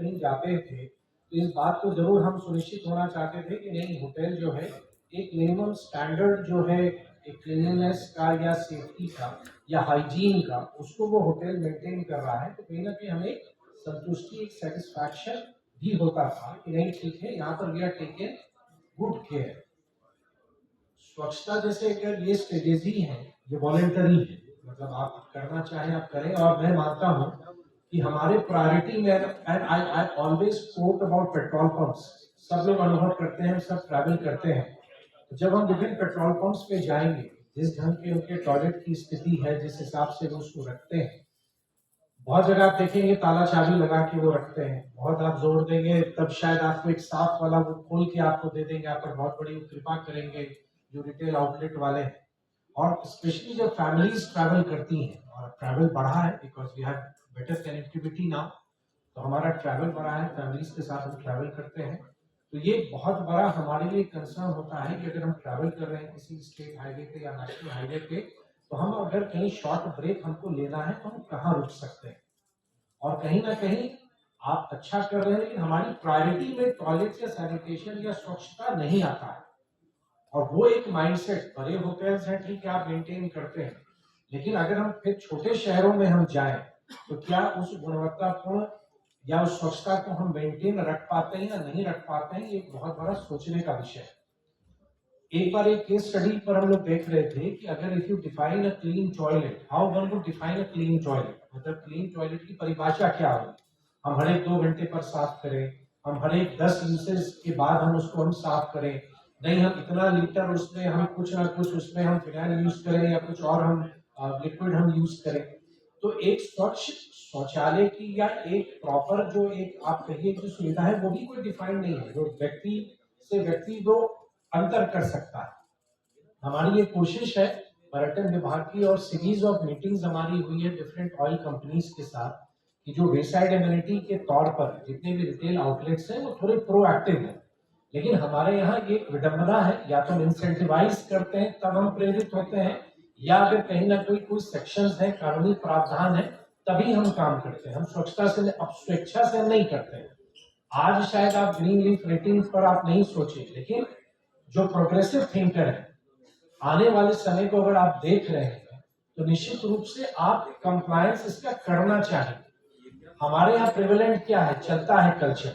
कहीं जाते थे तो इस बात को जरूर हम सुनिश्चित होना चाहते थे कि नहीं, होटल जो है एक मिनिमम स्टैंडर्ड जो है एक क्लीनलीनेस का या सेफ्टी का या हाइजीन का, उसको वो होटल मेंटेन कर रहा है। तो कहीं ना कहीं हमें संतुष्टि, एक सेटिस्फैक्शन भी होता था कि नहीं ठीक है, यहाँ पर we are taken good care. स्वच्छता जैसे अगर ये स्टेजेस ही है, ये वॉलेंटरी है, मतलब आप करना चाहें आप करें। और मैं मानता हूँ कि हमारे प्रायोरिटी में, and I always quote about petrol pumps, सब लोग अनुभव करते हैं, सब ट्रैवल करते हैं, तो जब हम विभिन्न पेट्रोल पंप्स पे जाएंगे, जिस ढंग के उनके टॉयलेट की स्थिति है, जिस हिसाब से वो उसको रखते हैं, बहुत जगह आप देखेंगे ताला चाबी लगा के वो रखते हैं, बहुत आप जोर देंगे तब शायद आपको एक साफ वाला वो खोल के आपको दे देंगे, आप पर बहुत बड़ी कृपा करेंगे जो रिटेल आउटलेट वाले हैं। और स्पेशली जब फैमिलीज ट्रैवल करती हैं, और ट्रैवल बढ़ा है because we have better connectivity now, तो हमारा ट्रैवल बढ़ा है, फैमिलीज के साथ हम ट्रैवल करते हैं, तो ये बहुत बड़ा हमारे लिए कंसर्न होता है कि अगर हम ट्रैवल कर रहे हैं किसी स्टेट हाईवे पे या नेशनल हाईवे पे, तो हम अगर कहीं शॉर्ट ब्रेक हमको लेना है तो हम कहाँ रुक सकते हैं। और कहीं ना कहीं आप अच्छा कर रहे हैं, लेकिन हमारी प्रायोरिटी में टॉयलेट या सैनिटेशन या स्वच्छता नहीं आता है। और वो एक माइंडसेट, बड़े होटल्स हैं ठीक है आप मेंटेन करते हैं, लेकिन अगर हम फिर छोटे शहरों में हम जाएं तो क्या उस गुणवत्तापूर्ण या उस स्वच्छता को हम मेंटेन रख पाते हैं या नहीं रख पाते हैं, ये एक बहुत बड़ा सोचने का विषय है। एक बार एक केस स्टडी पर हम लोग देख रहे थे कि अगर if you define a clean toilet, how one would define a clean toilet, मतलब क्लीन टॉयलेट की परिभाषा क्या होगी। हम हर एक 2 घंटे पर साफ करें, हम हर एक 10 यूसेज के बाद हम उसको हम साफ करें, नहीं हम इतना लीटर उसमें हम कुछ ना कुछ उसमें हम फिनाइल यूज करें या कुछ और हम लिक्विड हम यूज करें। तो एक स्वच्छ शौचालय की या एक प्रॉपर जो एक आप कहिए जो सुविधा है, वो भी कोई डिफाइंड नहीं है, जो व्यक्ति से व्यक्ति दो अंतर कर सकता है। हमारी ये कोशिश है पर्यटन विभाग की, और सीरीज ऑफ मीटिंग्स हमारी हुई है डिफरेंट ऑयल कंपनीज के साथ, कि जो वेसाइड एमिनिटी के तौर पर जितने भी रिटेल आउटलेट्स हैं वो थोड़े प्रोएक्टिव हैं। लेकिन हमारे यहाँ ये विडंबना है, या तो हम इंसेंटिवाइज करते हैं तब हम प्रेरित होते हैं, या अगर कहीं ना कोई सेक्शंस है, कानूनी प्रावधान है, तभी हम काम करते हैं। हम स्वच्छता से अब स्वेच्छा से हम नहीं करते हैं। आज शायद आप ग्रीन लीफ रेटिंग पर आप नहीं सोचे, लेकिन जो प्रोग्रेसिव थिंकर है, आने वाले समय को अगर आप देख रहे हैं तो निश्चित रूप से आप कंप्लायंस इसका करना चाहिए। हमारे यहाँ प्रिवेलेंट क्या है, चलता है कल्चर,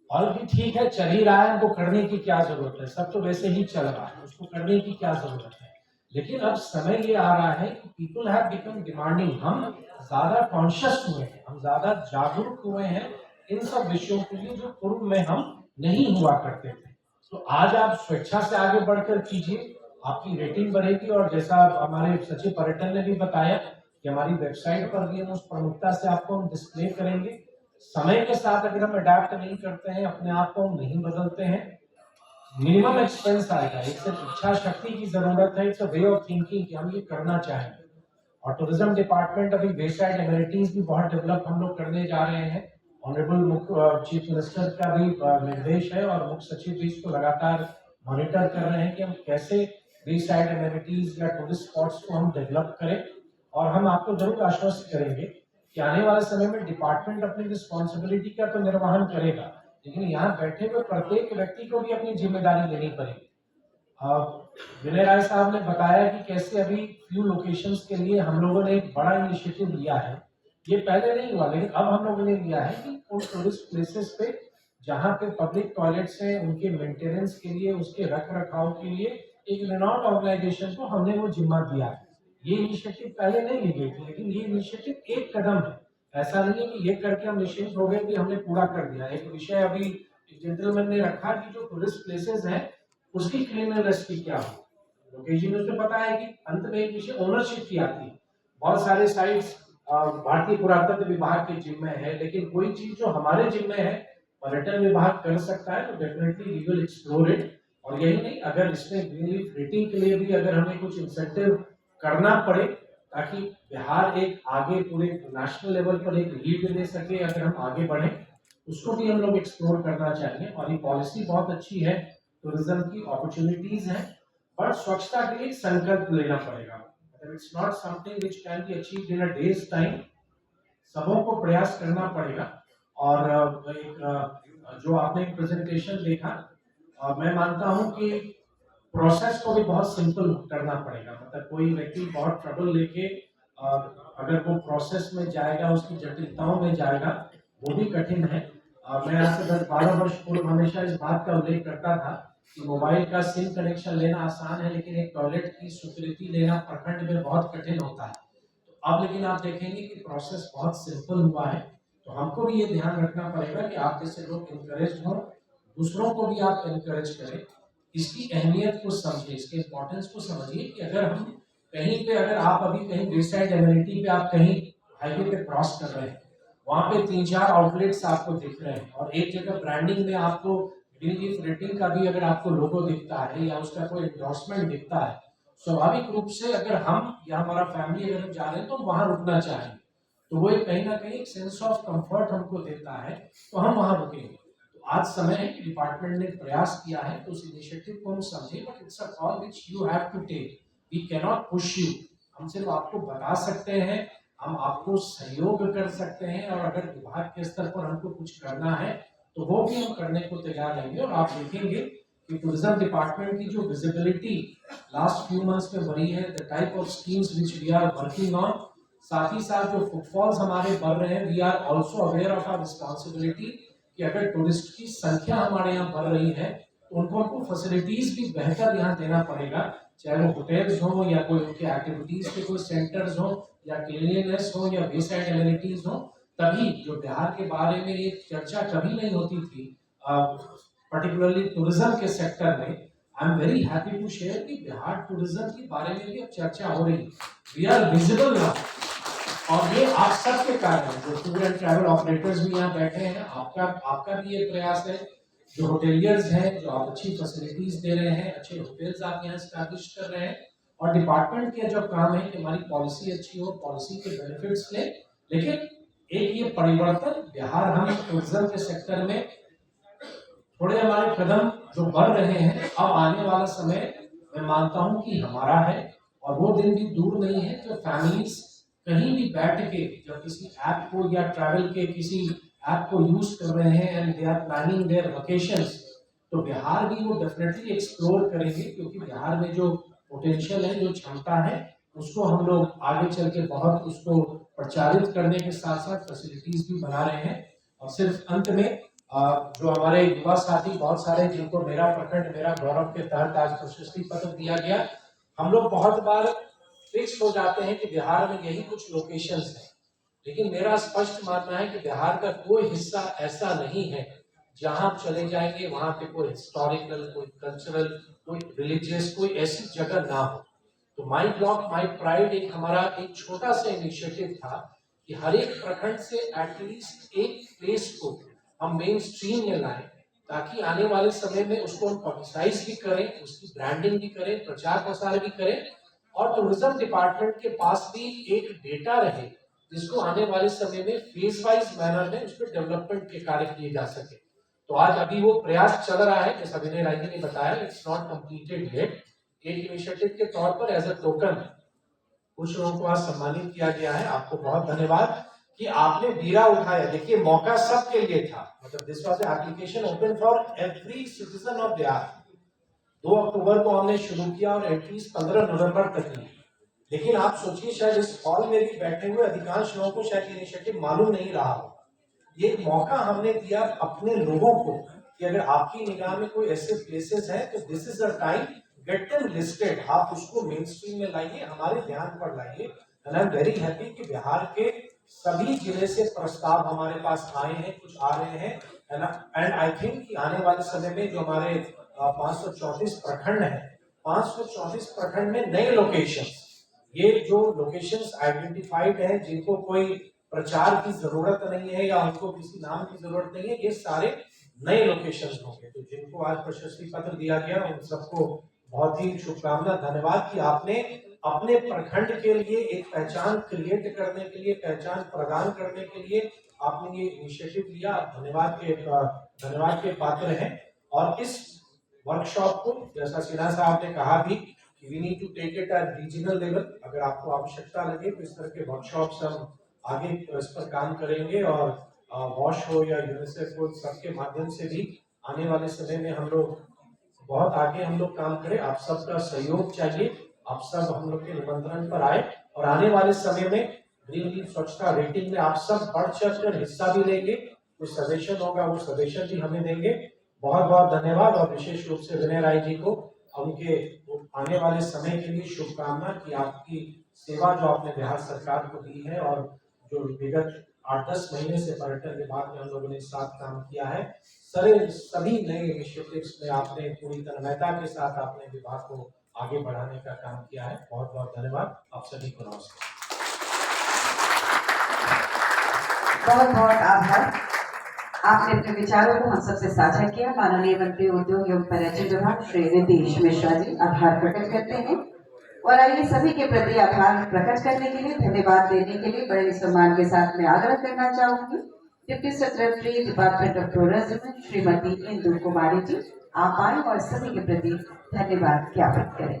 और भी ठीक है चल ही रहा है, हमको करने की क्या जरूरत है, सब तो वैसे ही चल रहा है, उसको करने की क्या जरूरत है। लेकिन अब समय ये आ रहा है कि पीपल हैव बिकम डिमांडिंग, हम ज्यादा कॉन्शियस हुए हैं, हम ज्यादा जागरूक हुए हैं इन सब विषयों के लिए जो पूर्व में हम नहीं हुआ करते थे। तो आज आप स्वेच्छा से आगे बढ़कर कीजिए, आपकी रेटिंग बढ़ेगी। और जैसा हमारे सचिव पर्यटन ने भी बताया कि हमारी वेबसाइट पर भी हम उस प्रमुखता से आपको हम डिस्प्ले करेंगे। समय के साथ अगर हम अडेप्ट नहीं करते हैं, अपने आप को हम नहीं बदलते हैं, मिनिमम एक्सपेंस आएगा। एक सिर्फ इच्छा शक्ति की जरूरत है, it's a way of thinking कि हम ये करना चाहेंगे। और टूरिज्म डिपार्टमेंट अभी वेसाइड एमिनिटीज भी बहुत डेवलप हम लोग करने जा रहे हैं। ऑनरेबल मुख्य चीफ मिनिस्टर का भी निर्देश है, और मुख्य सचिव भी इसको लगातार मॉनिटर कर रहे हैं कि हम कैसे वेसाइड एमिनिटीज या टूरिस्ट स्पॉट्स को हम डेवलप करें। और हम आपको जरूर आश्वस्त करेंगे कि आने वाले समय में डिपार्टमेंट अपनी रिस्पॉन्सिबिलिटी का तो निर्वहन करेगा, लेकिन यहाँ बैठे हुए प्रत्येक व्यक्ति को भी अपनी जिम्मेदारी लेनी पड़ेगी। विनय राय साहब ने बताया कि कैसे अभी फ्यू लोकेशंस के लिए हम लोगों ने एक बड़ा इनिशिएटिव लिया है। ये पहले नहीं हुआ, लेकिन अब हम लोगों ने लिया है कि उन टूरिस्ट प्लेसेस पे जहाँ पे पब्लिक टॉयलेट्स हैं, उनके मेंटेनेंस के लिए, उसके रख रखाव के लिए एक रिनाउंड ऑर्गेनाइजेशन को हमने वो जिम्मा दिया है। ये इनिशिएटिव पहले नहीं ली गई थी, लेकिन ये इनिशिएटिव एक कदम है। ऐसा नहीं है कि ये करके हम निश्चिंत हो गए कि हमने पूरा कर दिया। एक विषय अभी जेंटलमैन ने रखा कि जो टूरिस्ट प्लेसेस हैं उसकी क्लीननेस की क्या हो। लोकेशन उसने पता है कि अंत में एक विषय ओनरशिप की आती है। बहुत सारे साइट्स भारतीय पुरातत्व विभाग के जिम्मे है, लेकिन कोई चीज जो हमारे जिम्मे है, पर्यटन विभाग कर सकता है, तो definitely we will explore it. और यही नहीं, अगर इसमें ग्रीन लीफ रेटिंग के लिए भी अगर हमें कुछ इंसेंटिव करना पड़े ताकि बिहार एक आगे पूरे नेशनल लेवल पर एक लीड दे सके, अगर हम आगे बढ़े, उसको भी हम लोग एक्सप्लोर करना चाहिए। और ये पॉलिसी बहुत अच्छी है, टूरिज्म की अपॉर्चुनिटीज हैं, बट स्वच्छता के लिए संकल्प लेना पड़ेगा। It's not something which can be achieved in a days time. सबों को प्रयास करना पड़ेगा। और जो आपने एक प्रेजेंटेशन देखा, मैं मानता हूं कि प्रोसेस को भी बहुत सिंपल करना पड़ेगा। मतलब कोई व्यक्ति बहुत ट्रबल लेके अगर वो प्रोसेस में जाएगा, उसकी जटिलताओं में जाएगा, वो भी कठिन है। मैं आज से 10-12 वर्ष पूर्व हमेशा इस बात का उल्लेख करता था कि मोबाइल का सिम कनेक्शन लेना आसान है, लेकिन एक टॉयलेट की स्वीकृति लेना प्रखंड में बहुत कठिन होता है। तो अब लेकिन आप देखेंगे कि प्रोसेस बहुत सिंपल हुआ है। तो हमको भी ये ध्यान रखना पड़ेगा कि आप जैसे लोग इनकरेज हों, दूसरों को भी आप इनकरेज करें, इसकी अहमियत को समझिए, इसके इम्पोर्टेंस को समझिए कि अगर हम कहीं पे, अगर आप अभी कहीं वेसाइड एमिनिटी पे आप कहीं हाईवे पे क्रॉस कर रहे हैं, वहां पे 3-4 आउटलेट्स आपको दिख रहे हैं और एक जगह ब्रांडिंग में आपको ग्रीन लीफ रेटिंग का भी अगर आपको लोगो दिखता है या उसका कोई एंडोर्समेंट दिखता है, स्वाभाविक रूप से अगर हम या हमारा फैमिली अगर हम जा रहे हैं तो वहां रुकना चाहेंगे। तो वो एक कहीं ना कहीं एक सेंस ऑफ कंफर्ट हमको देता है, तो हम वहां रुकेंगे। तो आज समय है कि डिपार्टमेंट ने प्रयास किया है, तो उस इनिशिएटिव को हम समझें, but it's a call which you have to take. We cannot push you. हम सिर्फ आपको बता सकते हैं, हम आपको सहयोग कर सकते हैं, और अगर विभाग के स्तर पर हमको कुछ करना है तो वो भी हम करने को तैयार रहेंगे। और आप देखेंगे कि टूरिज्म डिपार्टमेंट की जो विजिबिलिटी लास्ट फ्यू मंथ्स में बढ़ी है, the type of schemes which we are working on, साथ ही साथ जो फुटफॉल्स हमारे बढ़ रहे हैं, we are also aware of our responsibility कि अगर टूरिस्ट की संख्या हमारे यहाँ बढ़ रही है तो उनको फैसिलिटीज भी बेहतर यहाँ देना पड़ेगा, चाहे वो होटल्स हो या कोई उनके एक्टिविटीज के कोई सेंटर्स हो या क्लीनलीनेस हो या वेसाइड एमिनिटीज हो। तभी जो बिहार के बारे में एक चर्चा कभी नहीं होती थी, पर्टिकुलरली टूरिज्म के सेक्टर में, I am very happy to share कि बिहार टूरिज्म के बारे में भी अब चर्चा हो रही है। वी आर विजिबल नाउ, और ये आप सबके कारण है। जो टूर एंड ट्रैवल ऑपरेटर्स भी यहाँ बैठे हैं, आपका आपका भी ये प्रयास है। जो होटेलियर्स हैं, जो आप अच्छी फैसिलिटीज दे रहे हैं, अच्छे होटल्स आप यहाँ स्टैब्लिश कर रहे हैं, और डिपार्टमेंट के जो काम है कि हमारी पॉलिसी अच्छी हो, पॉलिसी के बेनिफिट्स लें, लेकिन एक ये परिवर्तन बिहार, हम टूरिज्म के सेक्टर में थोड़े हमारे कदम जो बढ़ रहे हैं, अब आने वाला समय मैं मानता हूं कि हमारा है, और वो दिन भी दूर नहीं है जो फैमिलीज कहीं भी बैठ के जब किसी ऐप को या ट्रैवल के किसी ऐप को यूज कर रहे हैं and they are planning their vacations, तो बिहार भी वो डेफिनेटली एक्सप्लोर करेंगे, क्योंकि बिहार में जो पोटेंशियल है, जो क्षमता है, उसको हम लोग आगे चल के बहुत उसको प्रचारित करने के साथ साथ फैसिलिटीज भी बना रहे हैं। और सिर्फ अंत में जो हमारे युवा साथी बहुत सारे, जिनको मेरा प्रखंड मेरा गौरव के तहत आज प्रशस्ति पत्र दिया गया, हम लोग बहुत बार फिक्स हो जाते हैं कि बिहार में यही कुछ लोकेशंस हैं, लेकिन मेरा स्पष्ट मानना है कि बिहार का कोई हिस्सा ऐसा नहीं है जहां आप चले जाएंगे वहां पे कोई हिस्टोरिकल, कोई कल्चरल, कोई रिलीजियस, कोई ऐसी जगह ना हो। तो माई ब्लॉक माई प्राइड एक हमारा एक छोटा सा इनिशिएटिव था कि हर एक प्रखंड से एटलीस्ट एक प्लेस को हम मेन स्ट्रीम में लाएं, ताकि आने वाले समय में उसको हम पब्लिसाइज भी करें, उसकी ब्रांडिंग भी करें, प्रचार प्रसार भी करें, और टूरिज्म डिपार्टमेंट के पास भी एक डेटा रहे जिसको आने वाले समय में फेज वाइज मैनर में उस पर डेवलपमेंट के कार्य किए जा सके। तो आज अभी वो प्रयास चल रहा है, जैसा विनय राय जी ने बताया, इट्स नॉट कंप्लीटेड येट। एक इनिशिएटिव के तौर पर एज अ टोकन कुछ लोगों को आज सम्मानित किया गया है। आपको बहुत धन्यवाद कि आपने बीड़ा उठाया। देखिए, मौका सबके लिए था, मतलब this was application open for every citizen of Bihar. 2 अक्टूबर को हमने शुरू किया और एटलीस्ट 15 नवंबर तक की। लेकिन आप सोचिए, शायद इस हॉल में भी बैठे हुए अधिकांश लोगों को शायद इनिशिएटिव मालूम नहीं रहा हो। ये मौका हमने दिया अपने लोगों को कि अगर आपकी निगाह में कोई ऐसे प्लेसेस हैं तो this is the time, get them listed. आप उसको मेन स्ट्रीम में लाइए, हमारे ध्यान पर लाइए। And I am very happy कि बिहार के सभी जिले से प्रस्ताव हमारे पास आए हैं, कुछ आ रहे हैं। एंड आई थिंक कि आने वाले समय में जो हमारे 534 प्रखंड है, 534 प्रखंड में नए लोकेशन, ये जो लोकेशंस आइडेंटिफाइड हैं, जिनको कोई प्रचार की जरूरत नहीं है या उनको किसी नाम की जरूरत नहीं है, ये सारे नए लोकेशंस होंगे। तो जिनको आज प्रशस्ति पत्र दिया गया, उन सबको बहुत ही शुभकामना, धन्यवाद कि आपने अपने प्रखंड के लिए एक पहचान क्रिएट करने के लिए, पहचान प्रदान करने के लिए आपने ये इनिशिएटिव लिया। आप धन्यवाद के पात्र हैं। और इस वर्कशॉप को, जैसा सिन्हा साहब ने कहा भी, we need to take it at regional level. अगर आपको आवश्यकता लगे तो इस तरह के वर्कशॉप्स हम आगे इस पर काम करेंगे। और वॉश हो या यूनिसेफ हो, सबके माध्यम से भी आने वाले समय में हम लोग बहुत आगे हम लोग काम करें। आप सबका सहयोग चाहिए, आप सब हम लोग के निमंत्रण पर आए और आने वाले समय में ग्रीन लीफ स्वच्छता रेटिंग में आप सब बढ़ चढ़ कर हिस्सा भी लेंगे। कोई सजेशन होगा वो सजेशन भी हमें देंगे। बहुत बहुत धन्यवाद और विशेष रूप से विनय राय जी को उनके आने वाले समय के लिए शुभकामना कि आपकी सेवा जो आपने बिहार सरकार को दी है और जो विगत 8-10 महीने से पर्यटन विभाग में हम लोगों ने साथ काम किया है, सभी नए इनिशिएटिव्स में आपने पूरी तन्मयता के साथ आपने विभाग को आगे बढ़ाने का काम किया है। बहुत बहुत धन्यवाद। आप सभी को नमस्कार। बहुत बहुत आभार। आपने अपने विचारों को हम सबसे साझा किया। माननीय मंत्री उद्योग एवं पर्यटन विभाग श्री नितीश मिश्रा जी आभार प्रकट करते हैं। और आइए सभी के प्रति आभार प्रकट करने के लिए, धन्यवाद देने के लिए बड़े सम्मान के साथ मैं आग्रह करना चाहूंगी deputy secretary department of tourism Shrimati Indu Kumari ji, आप आए और सभी के प्रति धन्यवाद ज्ञापित करें।